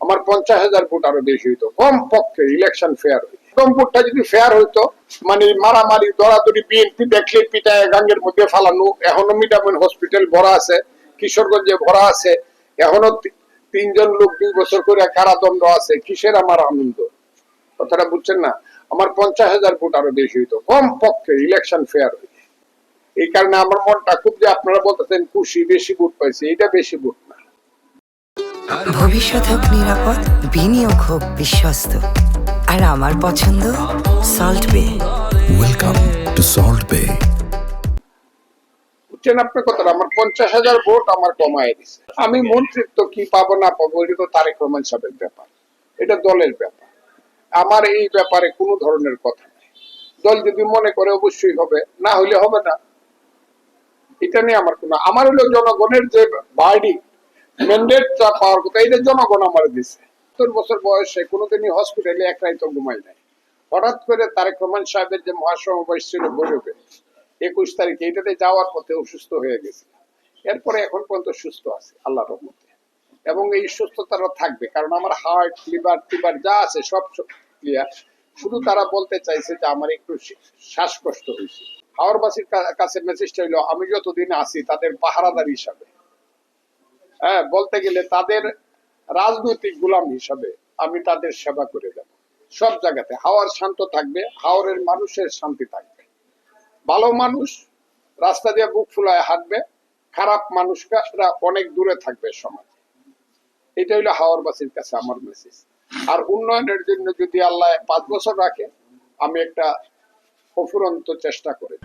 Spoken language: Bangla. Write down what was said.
আমার 50,000 ভোট আরো বেশি হইতো, কম পক্ষে ইলেকশন ফেয়ার হইতো। ভোটটা যদি ফেয়ার হইতো, মানে মারামারি দরাদরি বিএনপি দেখলে পিটায় গাঙ্গের মধ্যে ফালানো, এখনো মিটামিন হসপিটাল ভরা আছে, কিশোরগঞ্জে ভরা আছে, এখনো 3 জন লোক 2 বছর করে কারাদণ্ড আছে। কিসের আমার আনন্দ? কথাটা বুঝছেন না? আমার 50,000 ভোট আরো বেশি হইতো, কম পক্ষে ইলেকশন ফেয়ার হইতো। এই কারণে আমার মনটা খুব, যে আপনারা বলতেছেন খুশি, বেশি ভোট পাইছে, এটা বেশি ভোট না। ভবিষ্যৎ হোক নিরাপদ, বিনিয়োগ হোক বিশ্বস্ত, আর আমার পছন্দ সল্ট বে। ওয়েলকাম টু সল্ট বে। বুঝছেন আপনি কথাটা? আমার 50,000 ভোট আমার কমায় দিছে। আমি মন্ত্রিত্ব কি পাবো না পাবো, এটা তো তারেক রহমান সাহেবের ব্যাপার, এটা দলের ব্যাপার। আমার এই ব্যাপারে কোনো ধরনের কথা নেই। দল যদি মনে করে অবশ্যই হবে, না হইলে হবে না। এটা নিয়ে আমার কোনো, আমার হলো জনগণের যে বাড়ি ম্যান্ডেট পাওয়ার কথা, এটা জনগণ আমার দিচ্ছে। 70 বছর বয়সে কোনোদিনই হসপিটালে এক রাত ঘুমাই নাই। হঠাৎ করে তারেক রহমান সাহেবের যে মহাসমাবেশ ছিল বৈঠকে 21 তারিখে, এটাতে যাওয়ার পথে অসুস্থ হয়ে গেছে। এরপরে এখন পর্যন্ত সুস্থ আছে আল্লাহর রহমতে, এবং এই সুস্থতাটা থাকবে, কারণ আমার হার্ট, লিভার টিভার যা আছে সব ক্লিয়ার। শুধু তারা বলতে চাইছে যে আমার একটু শ্বাসকষ্ট হয়েছে। হাওরবাসীর কাছে মেসেজটা হইলো, আমি যতদিন আছি তাদের পাহারাদার হিসাবে, হ্যাঁ, বলতে গেলে তাদের রাজনৈতিক গোলাম হিসাবে আমি তাদের সেবা করে যাব সব জায়গাতে। হাওর শান্ত থাকবে, হাওরের মানুষের শান্তি থাকবে। ভালো মানুষ রাস্তা দিয়ে বুক ফুলায় হাঁটবে, খারাপ মানুষরা অনেক দূরে থাকবে সমাজে। এটা হইলো হাওরবাসীর কাছে আমার মেসেজ। আর উন্নয়নের জন্য যদি আল্লাহ 5 বছর রাখে, আমি একটা অফুরন্ত চেষ্টা করে